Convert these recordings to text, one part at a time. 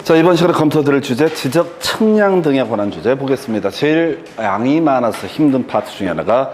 자, 이번 시간에 검토드릴 주제 지적 측량 등에 관한 주제 보겠습니다. 제일 양이 많아서 힘든 파트 중에 하나가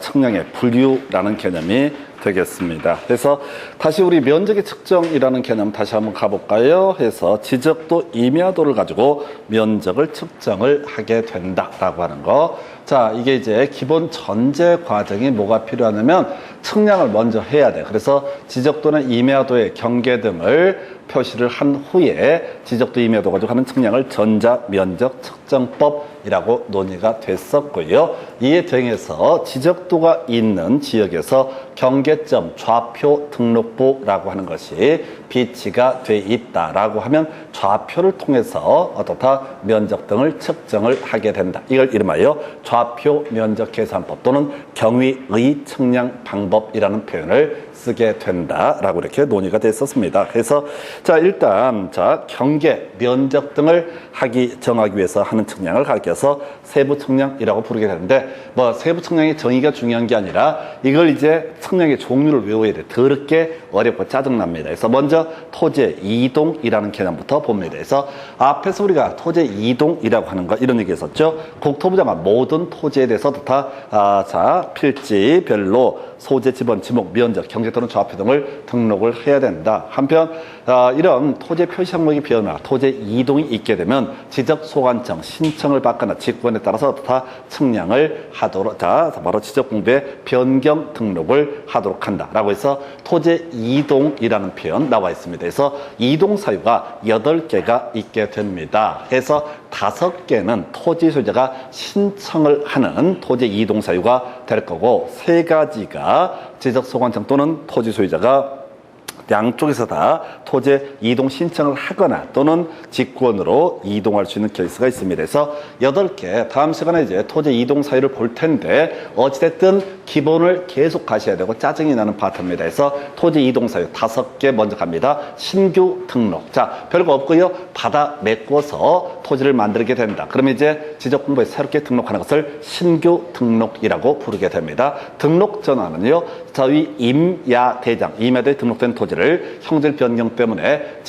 측량의 분류라는 개념이 되겠습니다. 그래서 다시 우리 면적의 측정이라는 개념 다시 한번 가볼까요? 해서 지적도 임야도를 가지고 면적을 측정을 하게 된다라고 하는 거. 자, 이게 이제 기본 전제 과정이 뭐가 필요하냐면 측량을 먼저 해야 돼. 그래서 지적도는 임야도의 경계 등을 표시를 한 후에 지적도 임야도 가지고 하는 측량을 전자면적 측정법이라고 논의가 됐었고요. 이에 대응해서 지적도가 있는 지역에서 경계점 좌표 등록부라고 하는 것이 비치가 돼 있다라고 하면 좌표를 통해서 어떻다 면적 등을 측정을 하게 된다. 이걸 이름하여 좌표 면적 계산법 또는 경위의 측량 방법이라는 표현을 쓰게 된다라고 이렇게 논의가 됐었습니다. 그래서 자, 일단 자, 경계, 면적 등을 정하기 위해서 하는 측량을 가리켜서 세부 측량이라고 부르게 되는데, 뭐 세부 측량의 정의가 중요한 게 아니라 이걸 이제 측량의 종류를 외워야 돼. 더럽게 어렵고 짜증납니다. 그래서 먼저 토지의 이동이라는 개념부터 봅니다. 그래서 앞에서 우리가 토지의 이동이라고 하는 거 이런 얘기 했었죠. 국토부장은 모든 토지에 대해서 자, 필지별로 소재, 지번, 지목, 면적, 경계 또는 좌표 등을 등록을 해야 된다. 한편 이런 토지 표시 항목의 변화, 토지 이동이 있게 되면 지적 소관청 신청을 받거나 직권에 따라서 다 측량을 하도록, 자, 바로 지적 공부의 변경 등록을 하도록 한다라고 해서 토지 이동이라는 표현 나와 있습니다. 그래서 이동 사유가 8개가 있게 됩니다. 해서 5개는 토지 소유자가 신청을 하는 토지 이동 사유가 될 거고, 3가지가 지적 소관청 또는 토지 소유자가 양쪽에서 다 토지 이동 신청을 하거나 또는 직권으로 이동할 수 있는 케이스가 있습니다. 그래서 8개, 다음 시간에 이제 토지 이동 사유를 볼 텐데 어찌됐든 기본을 계속 가셔야 되고 짜증이 나는 파트입니다. 그래서 토지 이동 사유 5개 먼저 갑니다. 신규 등록. 자, 별거 없고요. 받아 메꿔서 토지를 만들게 된다. 그러면 이제 지적 공부에 새롭게 등록하는 것을 신규 등록이라고 부르게 됩니다. 등록 전환은요, 저희 임야대장, 임야대에 등록된 토지를 형질 변경 때문에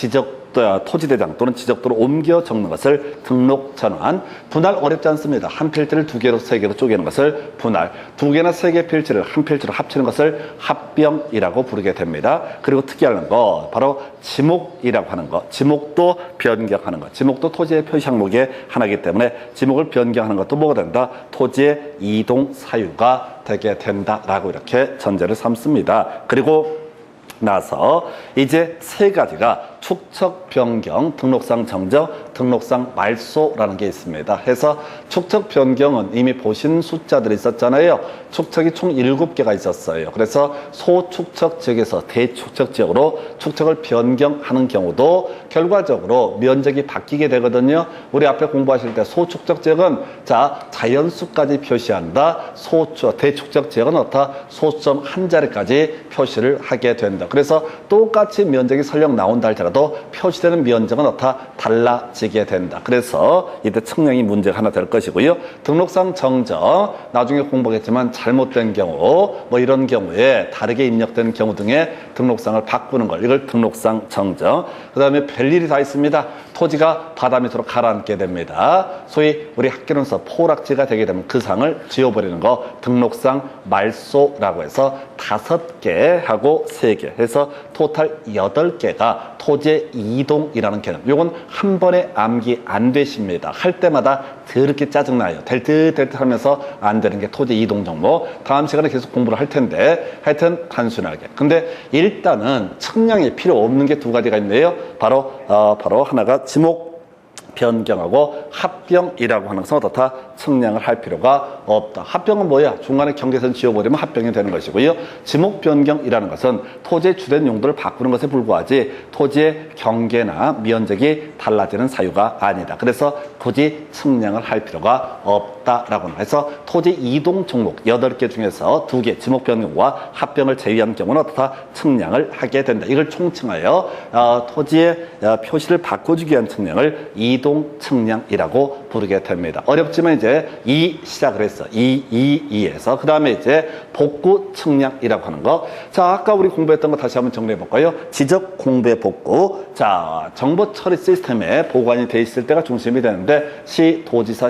토지대장 또는 지적도로 옮겨 적는 것을 등록 전환. 분할 어렵지 않습니다. 한 필지를 2개로 3개로 쪼개는 것을 분할, 2개나 3개 필지를 한 필지로 합치는 것을 합병이라고 부르게 됩니다. 그리고 특이한 거 바로 지목이라고 하는 거. 지목도 변경하는 것. 지목도 토지의 표시 항목의 하나이기 때문에 지목을 변경하는 것도 뭐가 된다? 토지의 이동 사유가 되게 된다라고 이렇게 전제를 삼습니다. 그리고 나서 이제 3가지가 축척 변경, 등록상 정정, 등록상 말소라는 게 있습니다. 해서 축척 변경은 이미 보신 숫자들이 있었잖아요. 축척이 총 7개가 있었어요. 그래서 소축척 지역에서 대축척 지역으로 축척을 변경하는 경우도 결과적으로 면적이 바뀌게 되거든요. 우리 앞에 공부하실 때 소축척 지역은 자, 자연수까지 표시한다. 대축척 지역은 어떻다? 소점 한 자리까지 표시를 하게 된다. 그래서 똑같이 면적이 설령 나온다 할지라도 표시되는 면적은 어떻다? 달라지게 된다. 그래서 이때 측량이 문제가 하나 될 것이고요. 등록상 정정, 나중에 공부하겠지만 잘못된 경우, 뭐 이런 경우에 다르게 입력된 경우 등의 등록상을 바꾸는 걸, 이걸 등록상 정정. 그 다음에 별일이 다 있습니다. 토지가 바다 밑으로 가라앉게 됩니다. 소위 우리 학교론서 포락지가 되게 되면 그 상을 지워버리는 거 등록상 말소라고 해서 5개 하고 3개 해서 토탈 8개가 토지 이동이라는 개념. 요건 한 번에 암기 안 되십니다. 할 때마다 더럽게 짜증나요. 될 듯 하면서 안 되는 게 토지 이동 정보. 다음 시간에 계속 공부를 할 텐데 하여튼 단순하게. 근데 일단은 측량이 필요 없는 게 2가지가 있네요. 바로 하나가 지목 변경하고 합병이라고 하는 것은 어떻다? 측량을 할 필요가 없다. 합병은 뭐야? 중간에 경계선 지워버리면 합병이 되는 것이고요. 지목 변경이라는 것은 토지의 주된 용도를 바꾸는 것에 불과하지 토지의 경계나 면적이 달라지는 사유가 아니다. 그래서 굳이 측량을 할 필요가 없다라고 해서 토지 이동 종목 8개 중에서 2개 지목 변경과 합병을 제외한 경우는 어떻다? 측량을 하게 된다. 이걸 총칭하여 토지의 표시를 바꿔주기 위한 측량을 이동 이동 측량이라고 부르게 됩니다. 어렵지만 이제 시작을 했어. 이에서. 그 다음에 이제 복구 측량이라고 하는 거. 자, 아까 우리 공부했던 거 다시 한번 정리해 볼까요? 지적 공부의 복구. 자, 정보 처리 시스템에 보관이 돼 있을 때가 중심이 되는데 시, 도지사,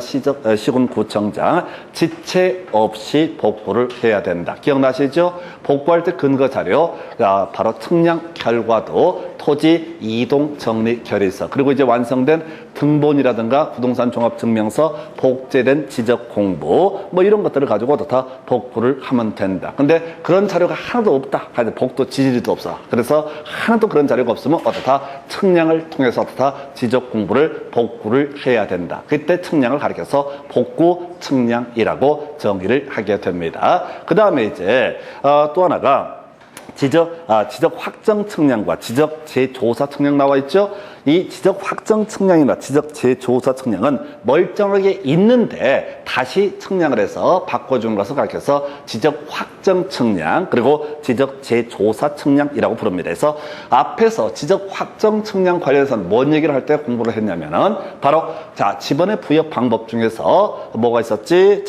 시군구청장 지체 없이 복구를 해야 된다. 기억나시죠? 복구할 때 근거 자료, 바로 측량 결과도 토지 이동 정리 결의서, 그리고 이제 완성된 등본이라든가 부동산 종합증명서, 복제된 지적 공부, 뭐 이런 것들을 가지고 다 복구를 하면 된다. 근데 그런 자료가 하나도 없다. 복도 지지리도 없어. 그래서 하나도 그런 자료가 없으면 다 측량을 통해서 다 지적 공부를 복구를 해야 된다. 그때 측량을 가리켜서 복구 측량이라고 정의를 하게 됩니다. 그 다음에 이제 또 하나가 지적 확정 측량과 지적 재조사 측량 나와 있죠. 이 지적 확정 측량이나 지적 재조사 측량은 멀쩡하게 있는데 다시 측량을 해서 바꿔주는 것을 가리켜서 지적 확정 측량, 그리고 지적 재조사 측량이라고 부릅니다. 그래서 앞에서 지적 확정 측량 관련해서는 뭔 얘기를 할 때 공부를 했냐면은 바로 지번의 부여 방법 중에서 뭐가 있었지?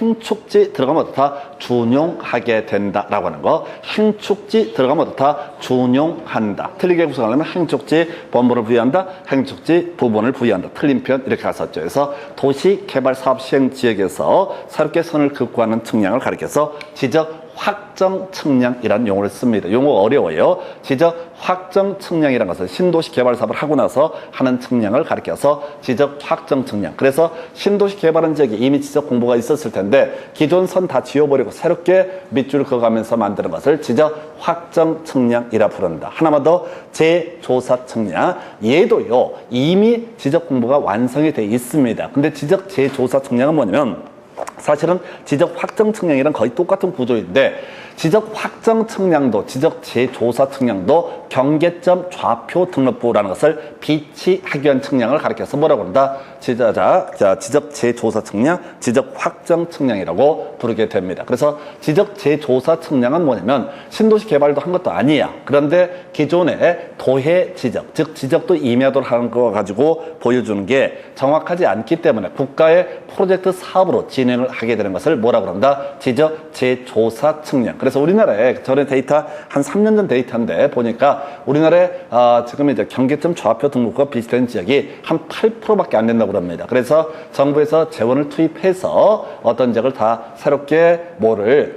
행축지 들어가면 다 준용하게 된다라고 하는 거. 행축지 들어가면 다 준용한다. 틀리게 구성하려면 행축지 본문을 부여한다, 행축지 부분을 부여한다. 틀린 표현 이렇게 갔었죠. 그래서 도시개발사업 시행지역에서 새롭게 선을 긋고하는 측량을 가리켜서 지적 확정 측량이라는 용어를 씁니다. 용어 어려워요. 지적 확정 측량이라는 것은 신도시 개발 사업을 하고 나서 하는 측량을 가리켜서 지적 확정 측량. 그래서 신도시 개발한 지역에 이미 지적 공부가 있었을 텐데 기존 선 다 지워버리고 새롭게 밑줄을 그어가면서 만드는 것을 지적 확정 측량이라 부른다. 하나만 더, 재조사 측량. 얘도요, 이미 지적 공부가 완성이 돼 있습니다. 근데 지적 재조사 측량은 뭐냐면 사실은 지적 확정 측량이랑 거의 똑같은 구조인데 지적 확정 측량도 지적 재조사 측량도 경계점 좌표 등록부라는 것을 비치하기 위한 측량을 가리켜서 뭐라고 한다? 지적 재조사 측량, 지적 확정 측량이라고 부르게 됩니다. 그래서 지적 재조사 측량은 뭐냐면 신도시 개발도 한 것도 아니야. 그런데 기존의 도해 지적, 즉 지적도 임야도를 하는 거 가지고 보여주는 게 정확하지 않기 때문에 국가의 프로젝트 사업으로 진행을 하게 되는 것을 뭐라고 한다? 지적 재조사 측량. 그래서 우리나라에 전에 데이터 한 3년 전 데이터인데 보니까 우리나라에 지금 이제 경계점 좌표 등록과 비슷한 지역이 한 8%밖에 안 된다고 합니다. 그래서 정부에서 재원을 투입해서 어떤 지역을 다 새롭게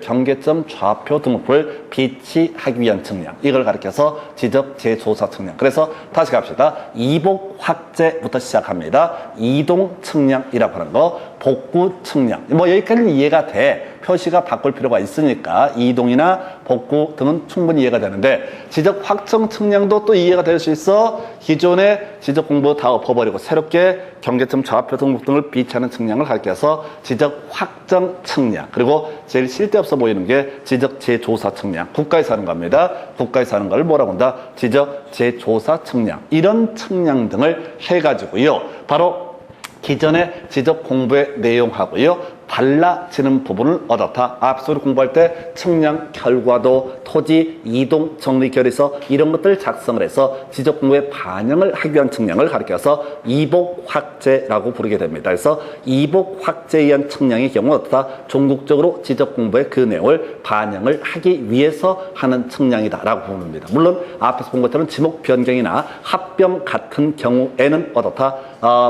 경계점 좌표 등록부를 비치하기 위한 측량, 이걸 가리켜서 지적 재조사 측량. 그래서 다시 갑시다. 이복 확제부터 시작합니다. 이동 측량이라고 하는 거, 복구 측량. 뭐 여기까지는 이해가 돼. 표시가 바꿀 필요가 있으니까 이동이나 복구 등은 충분히 이해가 되는데 지적 확정 측량도 또 이해가 될 수 있어. 기존의 지적 공부 다 엎어버리고 새롭게 경계점 좌표 등록 등을 비치하는 측량을 가리켜서 지적 확정 측량. 그리고 제일 쓸데없어 보이는 게 지적 재조사 측량. 국가에서 하는 겁니다. 국가에서 하는 걸 뭐라고 한다? 지적 재조사 측량. 이런 측량 등을 해가지고요, 바로 기존의 지적 공부의 내용하고요, 달라지는 부분을 얻었다. 앞서 공부할 때 측량 결과도, 토지 이동 정리 결의서 이런 것들을 작성을 해서 지적 공부에 반영을 하기 위한 측량을 가리켜서 이복 확제라고 부르게 됩니다. 그래서 이복 확제에 의한 측량의 경우 어떻다? 종국적으로 지적 공부의 그 내용을 반영을 하기 위해서 하는 측량이다라고 부릅니다. 물론 앞에서 본 것처럼 지목 변경이나 합병 같은 경우에는 어떻다?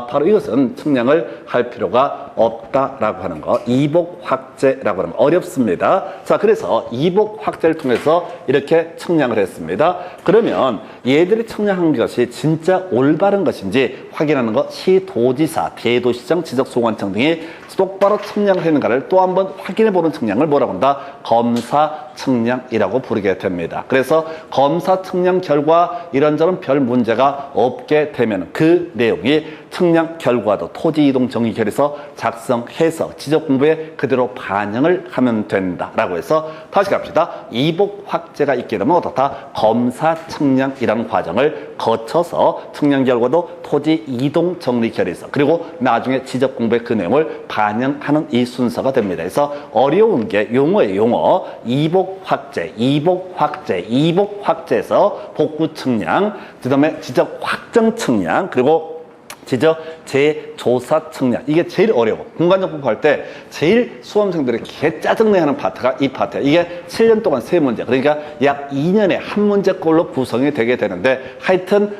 바로 이것은 측량을 할 필요가 없다라고 하는 거. 이복 확제라고 하면 어렵습니다. 자, 그래서 이복 확제를 통해서 이렇게 측량을 했습니다. 그러면 얘들이 측량한 것이 진짜 올바른 것인지 확인하는 것, 시도지사, 대도시장, 지적소관청 등이 똑바로 측량을 했는가를 또 한번 확인해보는 측량을 뭐라고 한다? 검사 측량이라고 부르게 됩니다. 그래서 검사 측량 결과 이런저런 별 문제가 없게 되면 그 내용이 측량 결과도 토지 이동 정의 결의서 작성해서 지적 공부에 그대로 반영을 하면 된다라고 해서 다시 갑시다. 이복 확제가 있게 되면 어떻다? 검사 측량이라는 과정을 거쳐서 측량 결과도 토지 이동 정리 결의서, 그리고 나중에 지적 공부의 그 내용을 반영하는 이 순서가 됩니다. 그래서 어려운 게 용어예요. 용어. 이복 확제, 이복 확제, 이복 확제에서 복구 측량, 그 다음에 지적 확정 측량, 그리고 지적 재조사 측량. 이게 제일 어려워. 공간정보 할 때 제일 수험생들이 개 짜증내하는 파트가 이 파트야. 이게 7년 동안 3문제. 그러니까 약 2년에 한 문제꼴로 구성이 되게 되는데 하여튼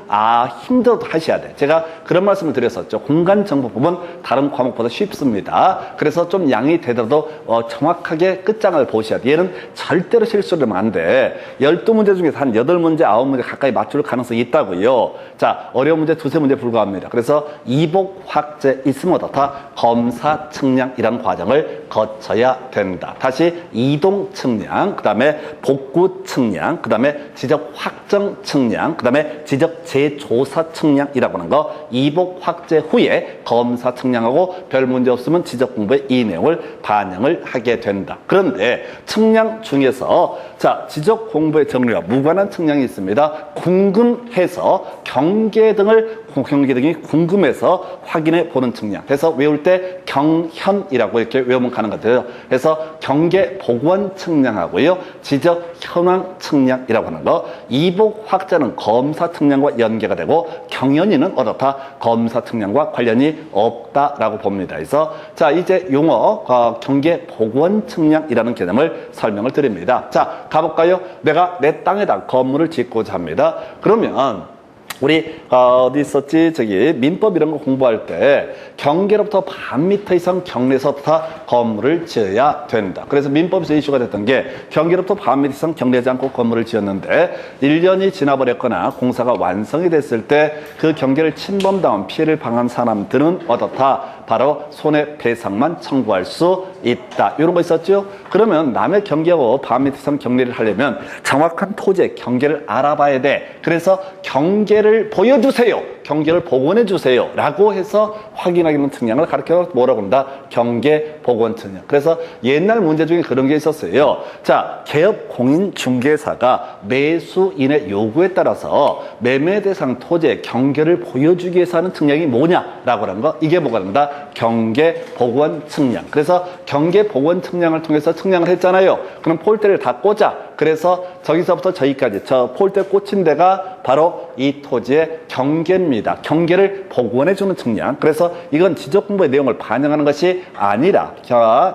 힘들어도 하셔야 돼. 제가 그런 말씀을 드렸었죠. 공간정보법은 다른 과목보다 쉽습니다. 그래서 좀 양이 되더라도 정확하게 끝장을 보셔야 돼. 얘는 절대로 실수를 하면 안 돼. 12문제 중에서 한 8문제, 9문제 가까이 맞출 가능성이 있다고요. 자, 어려운 문제 2-3문제 불과합니다. 그래서 이복 확제 있으면 어떻다? 검사 측량이라는 과정을 거쳐야 된다. 다시 이동 측량, 그 다음에 복구 측량, 그 다음에 지적 확정 측량, 그 다음에 지적 재조사 측량이라고 하는 거 이복 확제 후에 검사 측량하고 별 문제 없으면 지적 공부에 이 내용을 반영을 하게 된다. 그런데 측량 중에서 자, 지적 공부의 정리와 무관한 측량이 있습니다. 궁금해서 경계 등이 궁금해서 확인해 보는 측량. 그래서 외울 때 경현이라고 이렇게 외우면 가는 것 같아요. 그래서 경계 복원 측량하고요. 지적 현황 측량이라고 하는 거. 이복 확자는 검사 측량과 연계가 되고 경연이는 어떻다? 검사 측량과 관련이 없다라고 봅니다. 그래서 자, 이제 용어 경계 복원 측량이라는 개념을 설명을 드립니다. 자, 가볼까요? 내가 내 땅에다 건물을 짓고자 합니다. 그러면 우리 어디 있었지? 저기 민법 이런 거 공부할 때 경계로부터 반 미터 이상 경내에서 다 건물을 지어야 된다. 그래서 민법에서 이슈가 됐던 게 경계로부터 반 미터 이상 경내하지 않고 건물을 지었는데 1년이 지나버렸거나 공사가 완성이 됐을 때 그 경계를 침범당한 피해를 당한 사람들은 어떻다? 바로 손해배상만 청구할 수 있다. 이런 거 있었죠? 그러면 남의 경계하고 반 미터 이상 경내를 하려면 정확한 토지의 경계를 알아봐야 돼. 그래서 경계를 보여주세요. 경계를 복원해 주세요. 라고 해서 확인하기는 측량을 가르쳐 뭐라고 합니다? 경계 복원 측량. 그래서 옛날 문제 중에 그런 게 있었어요. 자, 개업 공인중개사가 매수인의 요구에 따라서 매매 대상 토지의 경계를 보여주기 위해서 하는 측량이 뭐냐라고 하는 거. 이게 뭐가 된다? 경계 복원 측량. 그래서 경계 복원 측량을 통해서 측량을 했잖아요. 그럼 폴대를 다 꽂아. 그래서 저기서부터 저기까지 저 폴대 꽂힌 데가 바로 이 토지의 경계입니다. 경계를 복원해주는 측량. 그래서 이건 지적공부의 내용을 반영하는 것이 아니라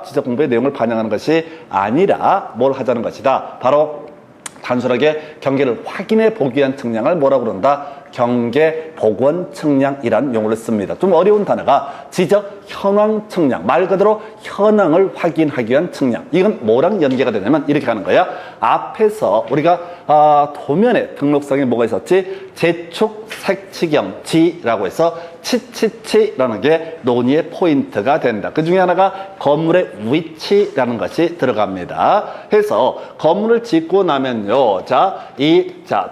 지적공부의 내용을 반영하는 것이 아니라 뭘 하자는 것이다. 바로 단순하게 경계를 확인해 보기 위한 측량을 뭐라고 그런다? 경계 복원 측량이라는 용어를 씁니다. 좀 어려운 단어가 지적 현황 측량. 말 그대로 현황을 확인하기 위한 측량. 이건 뭐랑 연계가 되냐면 이렇게 하는 거야. 앞에서 우리가 도면에 등록상에 뭐가 있었지? 재축 색치경지라고 해서 치치치라는 게 논의의 포인트가 된다. 그 중에 하나가 건물의 위치라는 것이 들어갑니다. 해서 건물을 짓고 나면요. 자,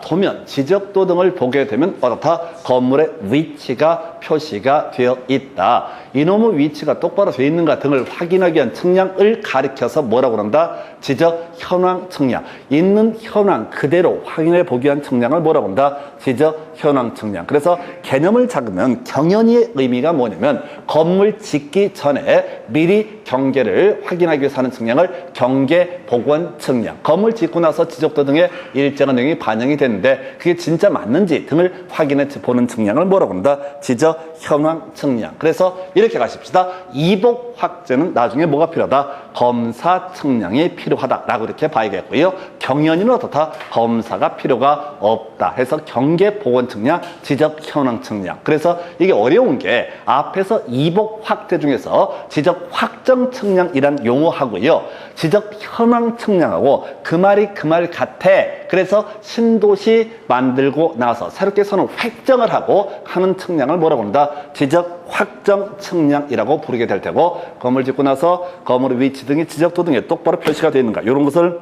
도면, 지적도 등을 보게 되면 어떻다? 건물의 위치가 표시가 되어 있다. 이놈의 위치가 똑바로 되어 있는가 등을 확인하기 위한 측량을 가리켜서 뭐라고 그런다? 지적 현황 측량. 있는 현황 그대로 확인해 보기 위한 측량을 뭐라고 한다? 지적 현황 측량. 그래서 개념을 잡으면 경연의 의미가 뭐냐면 건물 짓기 전에 미리 경계를 확인하기 위해서 하는 측량을 경계 복원 측량. 건물 짓고 나서 지적도 등의 일정한 내용이 반영이 되는데 그게 진짜 맞는지 등을 확인해 보는 측량을 뭐라고 한다? 지적 현황 측량. 그래서 이렇게 가십시다. 이복 확제는 나중에 뭐가 필요하다? 검사 측량이 필요하다라고 이렇게 봐야겠고요. 경연이는 어떻다? 검사가 필요가 없다 해서 경계 복원 측량, 지적 현황 측량. 그래서 이게 어려운 게 앞에서 이복 확대 중에서 지적 확정 측량이란 용어하고요. 지적 현황 측량하고 그 말이 그 말 같아. 그래서 신도시 만들고 나서 새롭게 선을 획정을 하고 하는 측량을 뭐라고 한다? 지적 확정 측량이라고 부르게 될 테고 건물 짓고 나서 건물의 위치 등이 지적도 등에 똑바로 표시가 되어 있는가 이런 것을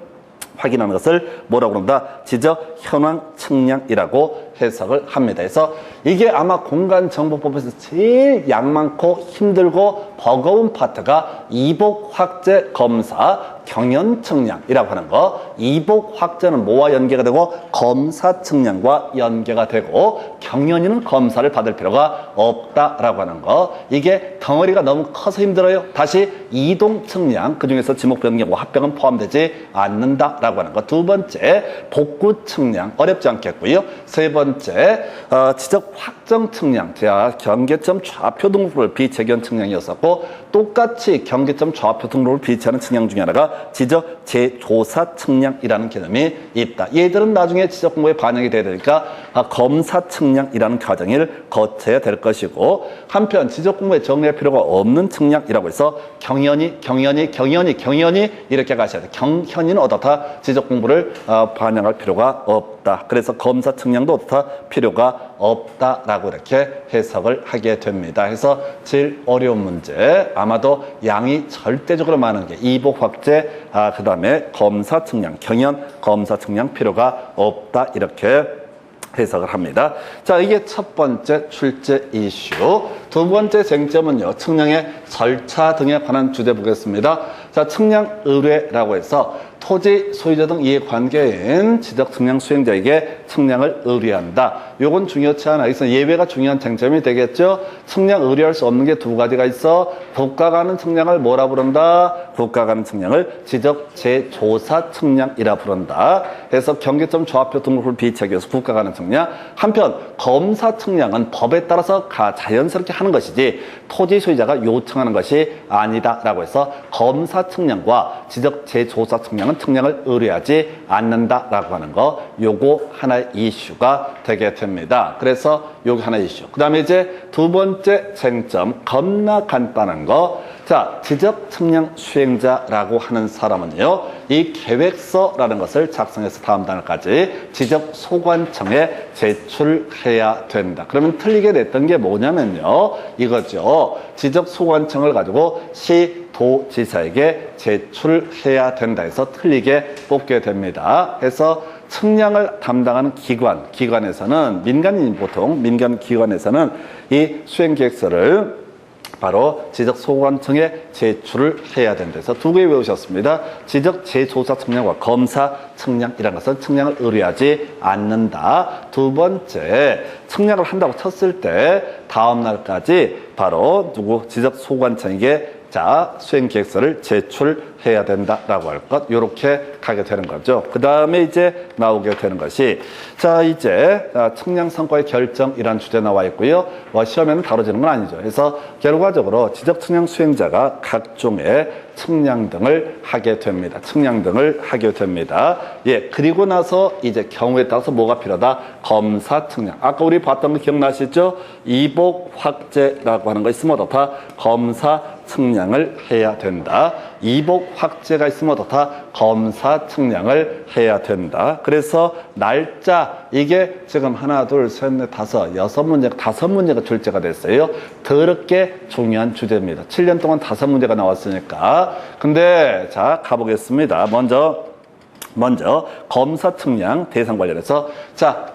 확인하는 것을 뭐라고 그런다? 지적 현황 측량이라고 해석을 합니다. 그래서 이게 아마 공간정보법에서 제일 양 많고 힘들고 버거운 파트가 이복 확제 검사 경연 측량이라고 하는 거. 이복 확제는 뭐와 연계가 되고 검사 측량과 연계가 되고 경연이는 검사를 받을 필요가 없다라고 하는 거. 이게 덩어리가 너무 커서 힘들어요. 다시 이동 측량, 그중에서 지목 변경과 합병은 포함되지 않는다라고 하는 거. 두 번째 복구 측량 어렵지 않겠고요. 세 번째 지적 확정 측량. 자, 경계점 좌표 등록을 비재견 측량이었었고 똑같이 경계점 좌표 등록을 비치하는 측량 중에 하나가 지적 재조사 측량이라는 개념이 있다. 얘들은 나중에 지적 공부에 반영이 돼야 되니까 검사 측량이라는 과정을 거쳐야 될 것이고 한편 지적 공부에 정리할 필요가 없는 측량이라고 해서 경연이 이렇게 가셔야 돼. 경연이는 어떻다? 지적 공부를 반영할 필요가 없다. 그래서 검사 측량도 어떻다? 필요가 없다라고 이렇게 해석을 하게 됩니다. 그래서 제일 어려운 문제 아마도 양이 절대적으로 많은 게 이복 확제, 그 다음에 검사 측량, 경연 검사 측량 필요가 없다 이렇게 해석을 합니다. 자, 이게 첫 번째 출제 이슈. 두 번째 쟁점은요, 측량의 절차 등에 관한 주제 보겠습니다. 자, 측량 의뢰라고 해서 토지 소유자 등 이해관계인 지적 측량 수행자에게 측량을 의뢰한다. 요건 중요치 않아. 그래서 예외가 중요한 쟁점이 되겠죠. 측량 의뢰할 수 없는 게 두 가지가 있어. 국가가 하는 측량을 뭐라 부른다? 국가가 하는 측량을 지적 재조사 측량이라 부른다. 그래서 경계점 좌표 등록을 비치하기 위해서 국가가 하는 측량. 한편 검사 측량은 법에 따라서 자연스럽게 하는 것이지 토지 소유자가 요청하는 것이 아니다라고 해서 검사 측량과 지적 재조사 측량은 측량을 의뢰하지 않는다라고 하는 거, 요거 하나의 이슈가 되게 됩니다. 그래서 요거 하나의 이슈. 그 다음에 이제 두 번째 쟁점, 겁나 간단한 거. 자, 지적 측량 수행자라고 하는 사람은요, 이 계획서라는 것을 작성해서 다음 단계까지 지적 소관청에 제출해야 된다. 그러면 틀리게 냈던 게 뭐냐면요, 이거죠. 지적 소관청을 가지고 시도지사에게 제출해야 된다 해서 틀리게 뽑게 됩니다. 그래서 측량을 담당하는 기관에서는 보통 민간 기관에서는 이 수행계획서를 바로 지적 소관청에 제출을 해야 된다 해서 두 개 외우셨습니다. 지적 재조사 측량과 검사 측량이라는 것은 측량을 의뢰하지 않는다. 두 번째, 측량을 한다고 쳤을 때 다음 날까지 바로 지적 소관청에게 수행계획서를 제출해야 된다라고 할 것, 요렇게 가게 되는 거죠. 그 다음에 이제 나오게 되는 것이, 이제 측량 성과의 결정이라는 주제 나와 있고요. 시험에는 다뤄지는 건 아니죠. 그래서 결과적으로 지적 측량 수행자가 각종의 측량 등을 하게 됩니다. 예, 그리고 나서 이제 경우에 따라서 뭐가 필요하다? 검사 측량. 아까 우리 봤던 거 기억나시죠? 이복 확제라고 하는 거 있으면 어떻다? 검사 측량을 해야 된다. 이복 확제가 있으면 어떻다? 검사 측량을 해야 된다. 그래서 날짜, 이게 지금 하나, 둘, 셋, 넷, 다섯, 다섯 문제가 출제가 됐어요. 더럽게 중요한 주제입니다. 7년 동안 5문제가 나왔으니까. 근데 가보겠습니다. 먼저 검사 측량 대상 관련해서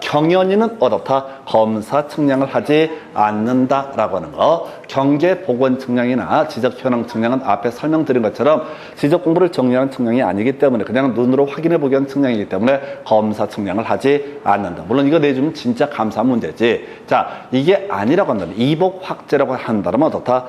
경연이는 어떻다? 검사 측량을 하지 않는다라고 하는 거. 경계보건 측량이나 지적 현황 측량은 앞에 설명드린 것처럼 지적 공부를 정리하는 측량이 아니기 때문에 그냥 눈으로 확인해 보기 위한 측량이기 때문에 검사 측량을 하지 않는다. 물론 이거 내주면 진짜 감사한 문제지. 이게 아니라고 한다면 이복 확제라고 한다면 어떻다?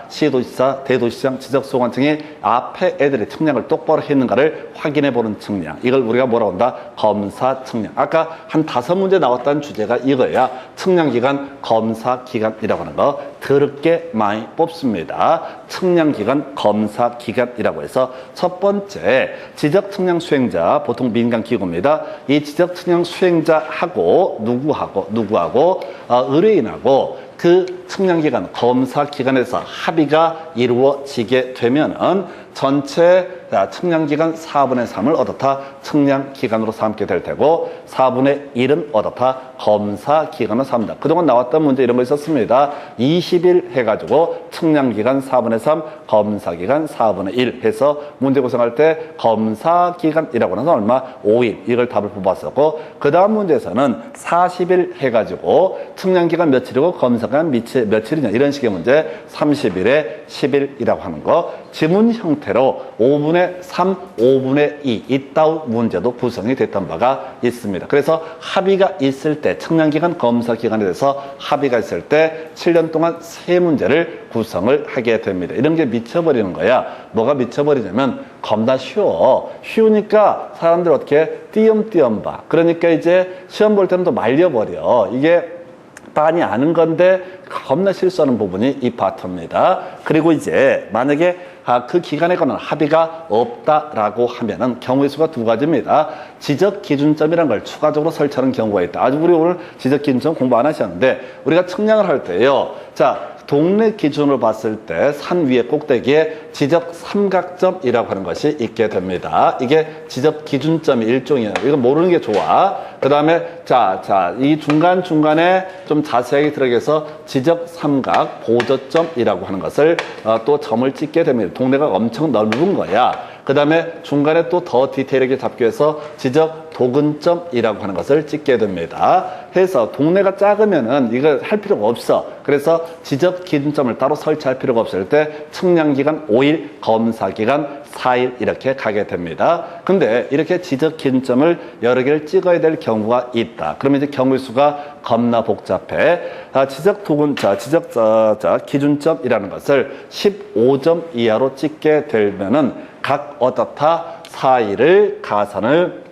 시도지사, 대도시장, 지적소관청이 앞에 애들이 측량을 똑바로 했는가를 확인해 보는 측량. 이걸 우리가 뭐라고 한다? 검사 측량. 아까 한 5문제 나왔다는 주제가 이거야. 측량기관, 검사기관이라고 하는 거 더럽게 많이 뽑습니다. 측량기관, 검사기관이라고 해서 첫 번째, 지적측량 수행자, 보통 민간기구입니다. 이 지적측량 수행자하고 누구하고 의뢰인하고 그 측량기관, 검사기관에서 합의가 이루어지게 되면은 전체 측량기간 4분의 3을 어떻다? 측량기간으로 삼게 될 테고 4분의 1은 어떻다? 검사기간으로 삼다. 그동안 나왔던 문제 이런 거 있었습니다. 20일 해가지고 측량기간 4분의 3, 검사기간 4분의 1 해서 문제 구성할 때 검사기간이라고 해서 얼마? 5일. 이걸 답을 뽑았었고 그 다음 문제에서는 40일 해가지고 측량기간 며칠이고 검사기간 며칠이냐 이런 식의 문제 30일에 10일이라고 하는 거. 지문 형태 형태로 5분의 3, 5분의 2 이따우 문제도 구성이 됐던 바가 있습니다. 그래서 합의가 있을 때 청량기간 검사 기간에 대해서 합의가 있을 때 7년 동안 3문제를 구성을 하게 됩니다. 이런 게 미쳐버리는 거야. 뭐가 미쳐버리냐면 겁나 쉬워. 쉬우니까 사람들 어떻게 띄엄띄엄 봐. 그러니까 이제 시험 볼 때는 또 말려버려. 이게 빤히 아는 건데 겁나 실수하는 부분이 이 파트입니다. 그리고 이제 만약에 그 기간에 관한 합의가 없다라고 하면은 경우의 수가 두 가지입니다. 지적 기준점이라는 걸 추가적으로 설치하는 경우가 있다. 아주 우리 오늘 지적 기준점 공부 안 하셨는데 우리가 측량을 할 때요. 자, 동네 기준으로 봤을 때 산 위에 꼭대기에 지적 삼각점이라고 하는 것이 있게 됩니다. 이게 지적 기준점이 일종이에요. 이거 모르는 게 좋아. 그 다음에 이 중간중간에 좀 자세하게 들어가서 지적 삼각 보저점이라고 하는 것을 또 점을 찍게 됩니다. 동네가 엄청 넓은 거야. 그 다음에 중간에 또 더 디테일하게 잡기 위해서 지적 도근점이라고 하는 것을 찍게 됩니다. 해서 동네가 작으면은 이거 할 필요가 없어. 그래서 지적 기준점을 따로 설치할 필요가 없을 때 측량기간 5일, 검사기간 4일 이렇게 가게 됩니다. 근데 이렇게 지적 기준점을 여러 개를 찍어야 될 경우가 있다. 그러면 이제 경우의 수가 겁나 복잡해. 지적 기준점이라는 것을 15점 이하로 찍게 되면은 각 어떻다 4일을 가산을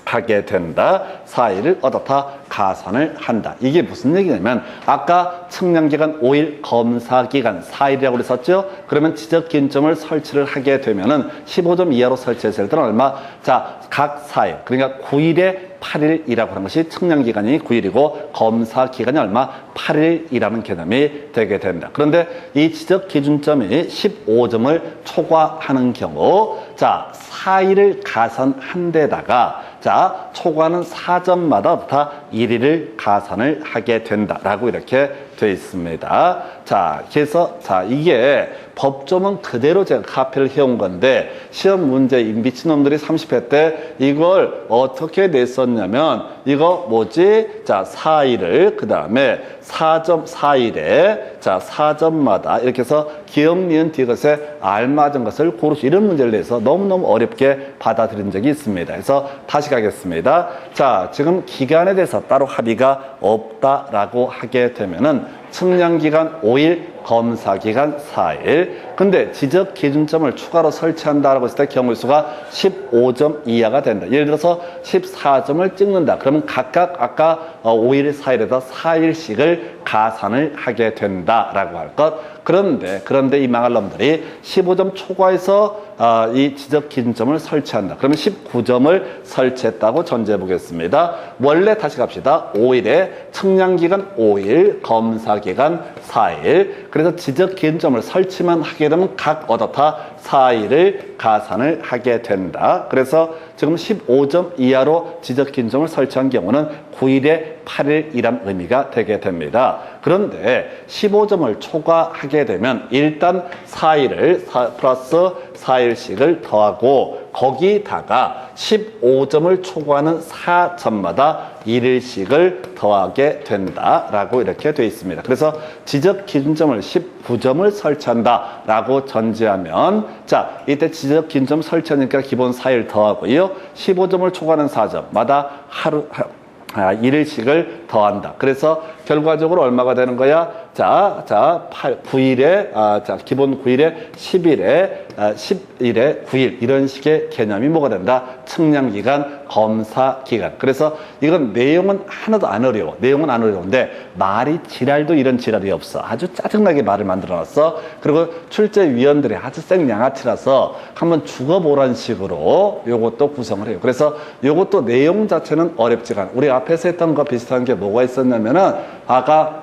하게 된다. 4일을 어떻다 가산을 한다. 이게 무슨 얘기냐면 아까 측량기간 5일, 검사기간 4일이라고 그랬었죠. 그러면 지적기준점을 설치를 하게 되면은 15점 이하로 설치했을 때는 얼마? 자, 각 4일, 그러니까 9일에 8일이라고 하는 것이 측량기간이 9일이고 검사기간이 얼마? 8일이라는 개념이 되게 된다. 그런데 이 지적기준점이 15점을 초과하는 경우, 자, 4일을 가산한 데다가 초과하는 4점마다 다 1일을 가산을 하게 된다라고 이렇게 되어 있습니다. 그래서 이게 법조문 그대로 제가 카피를 해온 건데 시험 문제 이 미친놈들이 30회 때 이걸 어떻게 냈었냐면 이거 뭐지? 4일을 그 다음에 4점 4일에 4점마다 이렇게 해서 기억, 니은, 뒤것에 알맞은 것을 고르시 이런 문제를 내서 너무너무 어렵게 받아들인 적이 있습니다. 그래서 다시 가겠습니다. 지금 기간에 대해서 따로 합의가 없다라고 하게 되면은 측량기간 5일, 검사기간 4일. 근데 지적 기준점을 추가로 설치한다라고 했을 때 경우의 수가 15점 이하가 된다. 예를 들어서 14점을 찍는다. 그러면 각각 아까 5일, 4일에다 4일씩을 가산을 하게 된다라고 할 것. 그런데 이 망할 놈들이 15점 초과해서 이 지적 기준점을 설치한다. 그러면 19점을 설치했다고 전제해 보겠습니다. 원래 다시 갑시다. 5일에 측량기간 5일, 검사기간 4일. 그래서 지적 기준점을 설치만 하게 되면 각 어떻다 4일을 가산을 하게 된다. 그래서 지금 15점 이하로 지적 기준점을 설치한 경우는 9일에 8일이란 의미가 되게 됩니다. 그런데 15점을 초과하게 되면 일단 4일을 플러스 4일씩을 더하고 거기다가 15점을 초과하는 4점마다 1일씩을 더하게 된다라고 이렇게 되어 있습니다. 그래서 지적 기준점을 19점을 설치한다라고 전제하면 이때 지적 기준점 설치하니까 기본 4일 더하고요. 15점을 초과하는 4점마다 1일씩을 더한다. 그래서 결과적으로 얼마가 되는 거야? 9일에, 기본 9일에 10일에 9일. 이런 식의 개념이 뭐가 된다? 측량기간, 검사기간. 그래서 이건 내용은 하나도 안 어려워. 내용은 안 어려운데 말이 지랄도 이런 지랄이 없어. 아주 짜증나게 말을 만들어 놨어. 그리고 출제위원들이 아주 생양아치라서 한번 죽어보라는 식으로 요것도 구성을 해요. 그래서 요것도 내용 자체는 어렵지가 않아. 우리 앞에서 했던 거 비슷한 게 뭐가 있었냐면은 아까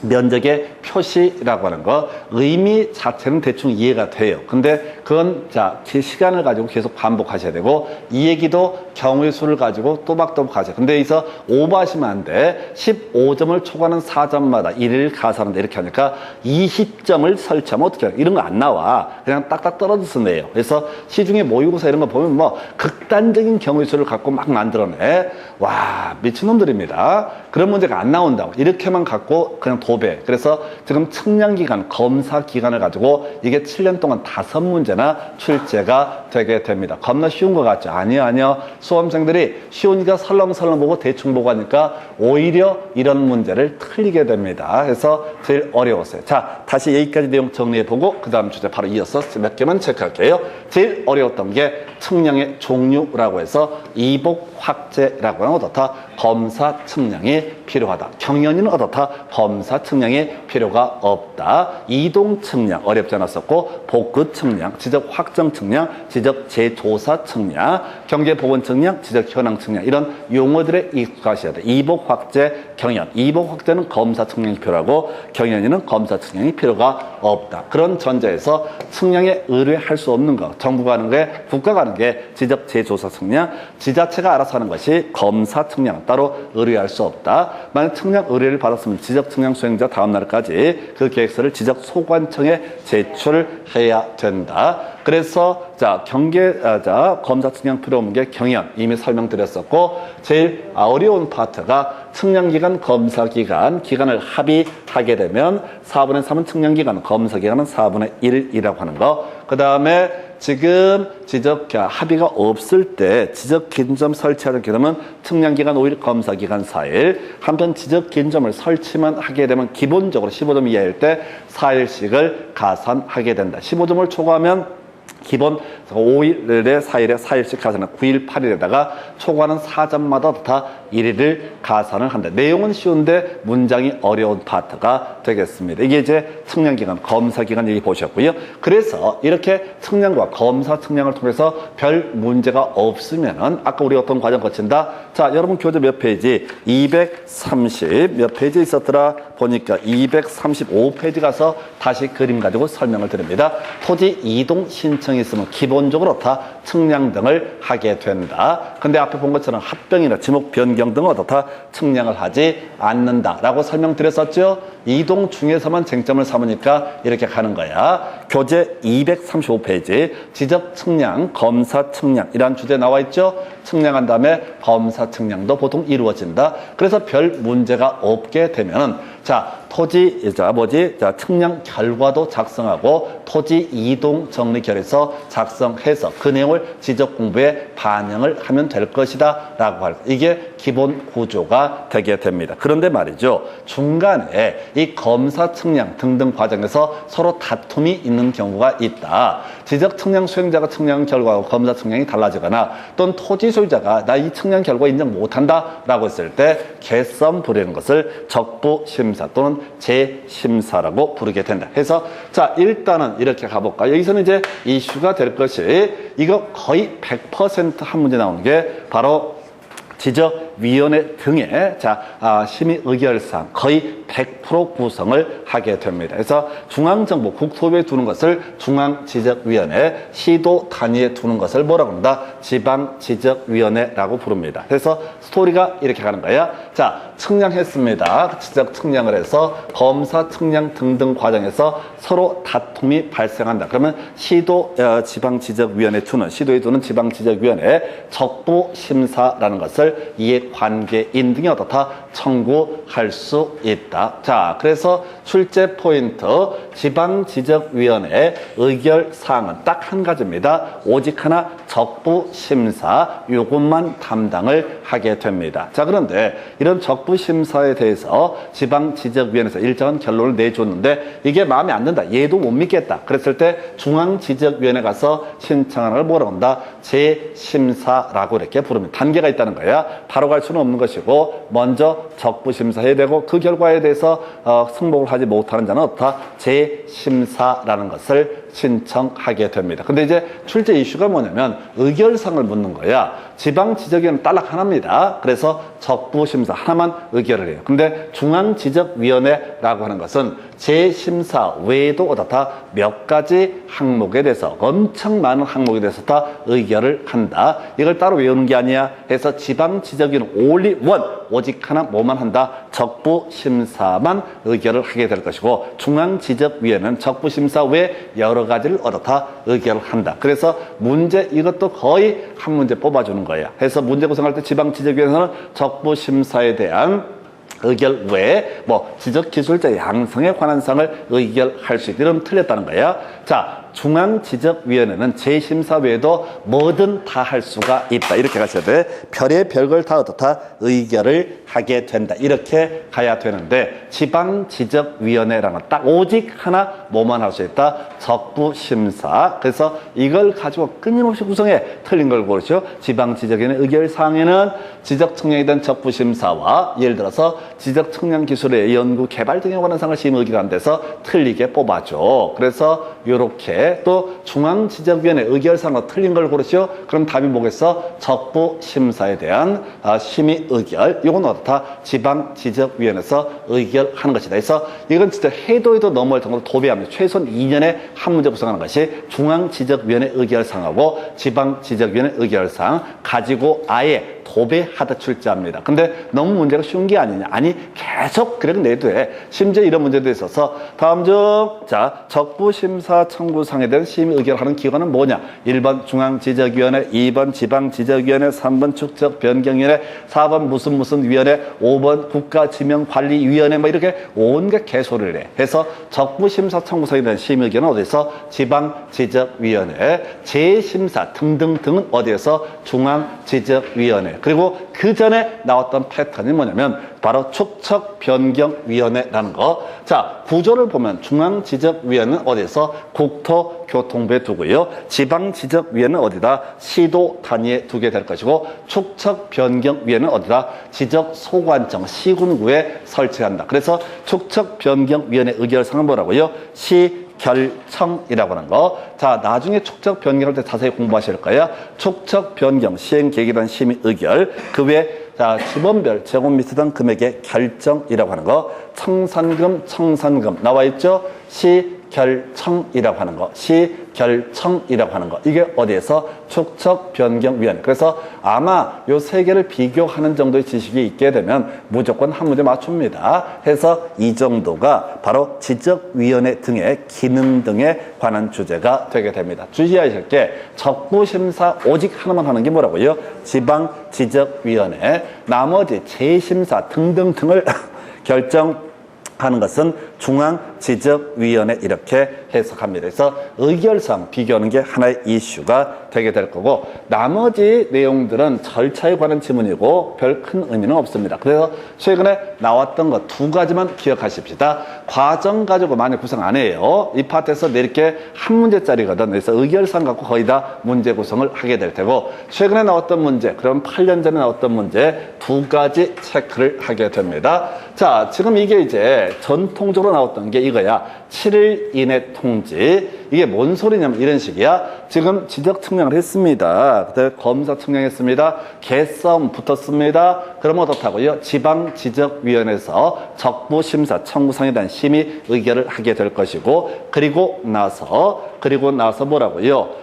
면적의 표시라고 하는 거 의미 자체는 대충 이해가 돼요. 근데 그건 시간을 가지고 계속 반복하셔야 되고 이 얘기도 경우의 수를 가지고 또박또박 하셔야 돼요. 근데 여기서 오버하시면 안 돼. 15점을 초과하는 4점마다 1일 가산한다 이렇게 하니까 20점을 설치하면 어떻게 해요? 이런 거 안 나와. 그냥 딱딱 떨어져서 내요. 그래서 시중에 모의고사 이런 거 보면 뭐 극단적인 경우의 수를 갖고 막 만들어내. 와, 미친놈들입니다. 그런 문제가 안 나온다고. 이렇게만 갖고 그냥 도배. 그래서 지금 측량기간, 검사기간을 가지고 이게 7년 동안 5문제나 문제나 출제가 되게 됩니다. 겁나 쉬운 것 같죠? 아니요. 수험생들이 쉬우니까 설렁설렁 보고 대충 보고 하니까 오히려 이런 문제를 틀리게 됩니다. 그래서 제일 어려웠어요. 자, 다시 여기까지 내용 정리해보고 그 다음 주제 바로 이어서 몇 개만 체크할게요. 제일 어려웠던 게 측량의 종류라고 해서 이복 확제라고 하는 어떻다? 검사 측량이 필요하다. 경연이는 어떻다? 검사 측량이 필요가 없다. 이동 측량 어렵지 않았었고, 복구 측량, 지적 확정 측량, 지적 재조사 측량, 경제 보건 측량, 지적 현황 측량, 이런 용어들에 익숙하셔야 돼. 이복 확제, 경연. 이복 확제는 검사 측량이 필요하고, 경연이는 검사 측량이 필요가 없다. 그런 전제에서 측량에 의뢰할 수 없는 것, 정부가 하는 게, 국가가 하는 게 지적 재조사 측량, 지자체가 알아서 하는 것이 검사 측량, 따로 의뢰할 수 없다. 만약 측량 의뢰를 받았으면 지적 측량 수행자 다음 날까지 그 계획서를 지적 소관청에 제출해야 된다. 그래서 검사 측량 필요 없는 게 경연, 이미 설명드렸었고, 제일 어려운 파트가 측량기간, 검사기간, 기간을 합의하게 되면 4분의 3은 측량기간, 검사기간은 4분의 1이라고 하는 거. 그 다음에 지금 지적 합의가 없을 때 지적 기준점 설치하는 경우는 측량기간 5일, 검사기간 4일. 한편 지적 기준점을 설치만 하게 되면 기본적으로 15점 이하일 때 4일씩을 가산하게 된다. 15점을 초과하면 기본 5일에 4일에 4일씩 가산은 9일, 8일에다가 초과하는 4점마다 다 1일을 가산을 한다. 내용은 쉬운데 문장이 어려운 파트가 되겠습니다. 이게 이제 측량기간, 검사기간 얘기 보셨고요. 그래서 이렇게 측량과 검사 측량을 통해서 별 문제가 없으면은 아까 우리 어떤 과정 거친다? 자, 여러분 교재 몇 페이지? 230 몇 페이지 있었더라? 보니까 235페이지 가서 다시 그림 가지고 설명을 드립니다. 토지 이동 신청이 있으면 기본적으로 다 측량 등을 하게 된다. 근데 앞에 본 것처럼 합병이나 지목 변경 등은 어떻다? 측량을 하지 않는다라고 설명드렸었죠. 이동 중에서만 쟁점을 삼으니까 이렇게 가는 거야. 교재 235페이지 지적 측량, 검사 측량 이란 주제 나와 있죠. 측량한 다음에 검사 측량도 보통 이루어진다. 그래서 별 문제가 없게 되면은 측량 결과도 작성하고 토지 이동 정리 결에서 작성해서 그 내용을 지적 공부에 반영을 하면 될 것이다 라고 할 이게 기본 구조가 되게 됩니다. 그런데 말이죠, 중간에 이 검사 측량 등등 과정에서 서로 다툼이 있는 경우가 있다. 지적 측량 수행자가 측량 결과하고 검사 측량이 달라지거나 또는 토지 소유자가 나 이 측량 결과 인정 못한다 라고 했을 때 개썸 부리는 것을 적부 심사 또는 재심사라고 부르게 된다. 해서 일단은 이렇게 가볼까요? 여기서는 이제 이슈가 될 것이 이거 거의 100% 한 문제 나오는 게 바로 지적위원회 등의 심의 의결사항 거의 100% 구성을 하게 됩니다. 그래서 중앙정부, 국토부에 두는 것을 중앙지적위원회, 시도 단위에 두는 것을 뭐라고 합니다? 지방지적위원회라고 부릅니다. 그래서 스토리가 이렇게 가는 거예요. 측량했습니다. 지적 측량을 해서 검사 측량 등등 과정에서 서로 다툼이 발생한다. 그러면 지방지적위원회 두는, 시도에 두는 지방지적위원회 적부심사라는 것을 이해관계인 등이 어떻다? 청구할 수 있다. 그래서 출제 포인트, 지방지적위원회 의결사항은 딱 한 가지입니다. 오직 하나 적부심사, 요것만 담당을 하게 됩니다. 그런데 이런 적부심사에 대해서 지방지적위원회에서 일정한 결론을 내줬는데 이게 마음에 안 든다. 얘도 못 믿겠다. 그랬을 때 중앙지적위원회 가서 신청하는 걸 뭐라고 한다? 재심사라고 이렇게 부릅니다. 단계가 있다는 거야. 바로 갈 수는 없는 것이고 먼저 적부심사해야 되고 그 결과에 대해서 승복을 하지 못하는 자는 어떻다? 재심사라는 것을 신청하게 됩니다. 근데 이제 출제 이슈가 뭐냐면 의결상을 묻는 거야. 지방지적위원회는 딸락 하나입니다. 그래서 적부심사 하나만 의결을 해요. 근데 중앙지적위원회라고 하는 것은 재심사 외에도 어떻다? 몇 가지 항목에 대해서 엄청 많은 항목에 대해서 다 의결을 한다. 이걸 따로 외우는 게 아니야. 해서 지방지적위원회는 only one, 오직 하나 뭐만 한다? 적부심사만 의결을 하게 될 것이고 중앙지적위원회는 적부심사 외에 여러 가지를 어떻다? 의결을 한다. 그래서 문제 이것도 거의 한 문제 뽑아주는 거야. 해서 문제 구성할 때 지방지적위원회는 적부심사에 대한 의결 외에 지적기술자 양성에 관한 사항을 의결할 수 있다. 이러면 틀렸다는 거야. 중앙지적위원회는 재심사 외에도 뭐든 다 할 수가 있다. 이렇게 가셔야 돼. 별의 별걸 다 어떻다? 의결을 하게 된다. 이렇게 가야 되는데 지방지적위원회라는 딱 오직 하나 뭐만 할 수 있다? 적부심사. 그래서 이걸 가지고 끊임없이 구성해 틀린 걸 고르죠. 지방지적위원회 의결사항에는 지적청량이든 적부심사와 예를 들어서 지적청량 기술의 연구 개발 등에 관한 사항을 심의기관 돼서 틀리게 뽑아줘. 그래서 이렇게 또 중앙지적위원회 의결사항으로 틀린 걸 고르죠. 그럼 답이 뭐겠어? 적부심사에 대한 심의 의결. 이건 어떻다? 지방지적위원회에서 의결하는 것이다. 그래서 이건 진짜 해도 넘어갈 정도로 도배합니다. 최소한 2년에 한 문제 구성하는 것이 중앙지적위원회 의결사항하고 지방지적위원회 의결사항 가지고 아예 도배하다 출제합니다. 근데 너무 문제가 쉬운 게 아니냐. 아니 계속 그렇게 내도 돼. 심지어 이런 문제도 있어서 다음 중 자 적부심사 청구사항에 대한 심의 의결하는 기관은 뭐냐. 1번 중앙지적위원회, 2번 지방지적위원회, 3번 축적변경위원회, 4번 무슨 위원회, 5번 국가지명관리위원회 뭐 이렇게 온갖 개소리를 해. 해서 적부심사 청구사항에 대한 심의 의결은 어디서? 지방지적위원회, 재심사 등등등은 어디에서? 중앙지적위원회. 그리고 그 전에 나왔던 패턴이 뭐냐면 바로 축척변경위원회라는 거. 자, 구조를 보면 중앙지적위원회는 어디서? 국토교통부에 두고요. 지방지적위원회는 어디다? 시도 단위에 두게 될 것이고 축척변경위원회는 어디다? 지적소관청 시군구에 설치한다. 그래서 축척변경위원회 의결사항은 뭐라고요? 결청이라고 하는 거. 자, 나중에 축척 변경할 때 자세히 공부하실 거예요. 축척 변경 시행 계획에 대한 심의 의결. 그 외에 자, 지번별 제곱미터 당 금액의 결정이라고 하는 거. 청산금 나와 있죠? 시결청이라고 하는 거. 시결청이라고 하는 거. 이게 어디에서? 축척변경위원회. 그래서 아마 요 세 개를 비교하는 정도의 지식이 있게 되면 무조건 한 문제 맞춥니다. 해서 이 정도가 바로 지적위원회 등의 기능 등에 관한 주제가 되게 됩니다. 주의하실 게 적부심사 오직 하나만 하는 게 뭐라고요? 지방지적위원회. 나머지 재심사 등등등을 결정하는 것은 중앙지적위원회 이렇게 해석합니다. 그래서 의결사항 비교하는 게 하나의 이슈가 되게 될 거고 나머지 내용들은 절차에 관한 지문이고 별 큰 의미는 없습니다. 그래서 최근에 나왔던 거 두 가지만 기억하십시다. 과정 가지고 많이 구성 안 해요. 이 파트에서 내리게 한 문제짜리거든. 그래서 의결사항 갖고 거의 다 문제 구성을 하게 될 테고 최근에 나왔던 문제, 그럼 8년 전에 나왔던 문제 두 가지 체크를 하게 됩니다. 자, 지금 이게 이제 전통적으로 나왔던 게 이거야. 7일 이내 통지. 이게 뭔 소리냐면 이런 식이야. 지금 지적 측량을 했습니다. 그다음에 검사 측량했습니다. 개싸움 붙었습니다. 그러면 어떻다고요? 지방지적위원회에서 적부심사 청구사항에 대한 심의 의결을 하게 될 것이고 그리고 나서 뭐라고요?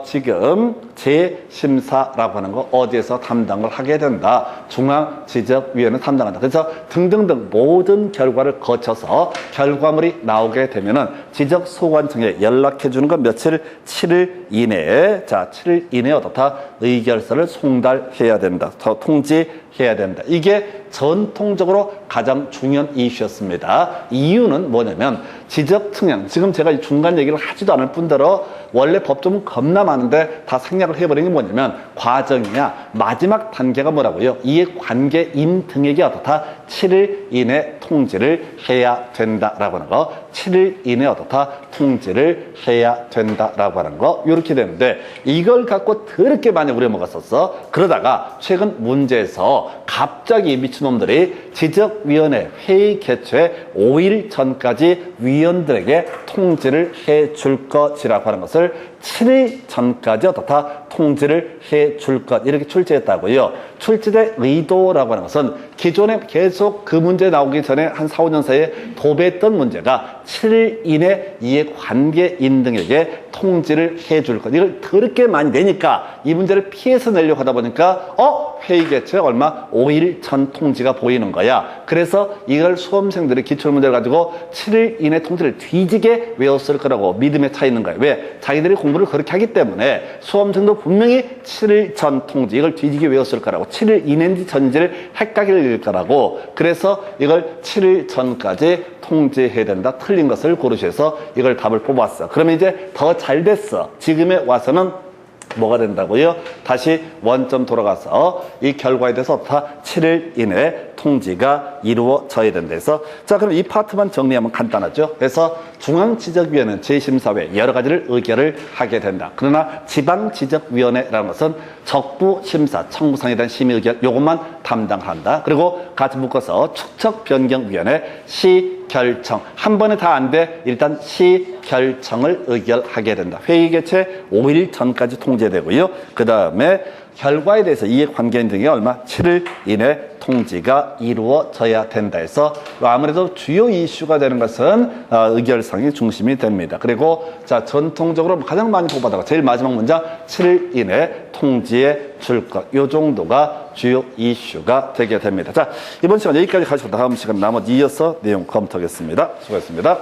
지금 재심사라고 하는 거 어디에서 담당을 하게 된다. 중앙지적위원회 담당한다. 그래서 등등등 모든 결과를 거쳐서 결과물이 나오게 되면은 지적소관청에 연락해 주는 건 며칠? 7일 이내에. 자, 7일 이내에 어떻다? 의결서를 송달해야 된다. 더 통지해야 된다. 이게 전통적으로 가장 중요한 이슈였습니다. 이유는 뭐냐면 지적측량, 지금 제가 중간 얘기를 하지도 않을 뿐더러 원래 법조문 겁나 많은데 다 생략을 해버린 게 뭐냐면 과정이냐 마지막 단계가 뭐라고요? 이해관계인 등에게 어떻다? 7일 이내 통지를 해야 된다라고 하는 거. 7일 이내 어떻다? 통지를 해야 된다라고 하는 거. 이렇게 되는데 이걸 갖고 더럽게 많이 우려먹었었어. 그러다가 최근 문제에서 갑자기 미친놈들이 지적위원회 회의 개최 5일 전까지 위원들에게 통지를 해줄 것이라고 하는 것을 7일 전까지 어떻다? 통지를 해줄 것. 이렇게 출제했다고요. 출제된 의도라고 하는 것은 기존에 계속 그 문제 나오기 전에 한 4, 5년 사이에 도배했던 문제가 7일 이내 이해관계인 등에게 통지를 해줄 것. 이걸 더럽게 많이 내니까 이 문제를 피해서 내려고 하다 보니까 회의 개최 얼마? 5일 전 통지가 보이는 거야. 그래서 이걸 수험생들이 기출문제를 가지고 7일 이내 통지를 뒤지게 외웠을 거라고 믿음에 차 있는 거야. 왜? 자기들이 공부를 그렇게 하기 때문에 수험생도 분명히 7일 전 통지, 이걸 뒤지게 외웠을 거라고. 7일 이내인지 전인지를 헷갈릴 거라고. 그래서 이걸 7일 전까지 통지해야 된다. 틀린 것을 고르셔서 이걸 답을 뽑았어. 그러면 이제 더 잘 됐어. 지금에 와서는 뭐가 된다고요? 다시 원점 돌아가서 이 결과에 대해서 다 7일 이내에 통지가 이루어져야 된다 해서, 자, 그럼 이 파트만 정리하면 간단하죠. 그래서 중앙지적위원회는 제 심사회 여러 가지를 의결을 하게 된다. 그러나 지방지적위원회라는 것은 적부심사, 청구상에 대한 심의 의결, 요것만 담당한다. 그리고 같이 묶어서 축척변경위원회, 시결청. 한 번에 다 안 돼. 일단 시결청을 의결하게 된다. 회의 개최 5일 전까지 통제되고요. 그 다음에 결과에 대해서 이해관계인 등이 얼마? 7일 이내 통지가 이루어져야 된다 해서 아무래도 주요 이슈가 되는 것은 의결상이 중심이 됩니다. 그리고 자, 전통적으로 가장 많이 뽑아다가 제일 마지막 문장 7일 이내 통지해 줄 것. 요 정도가 주요 이슈가 되게 됩니다. 자, 이번 시간 여기까지 가시고 다음 시간 나머지 이어서 내용 검토하겠습니다. 수고했습니다.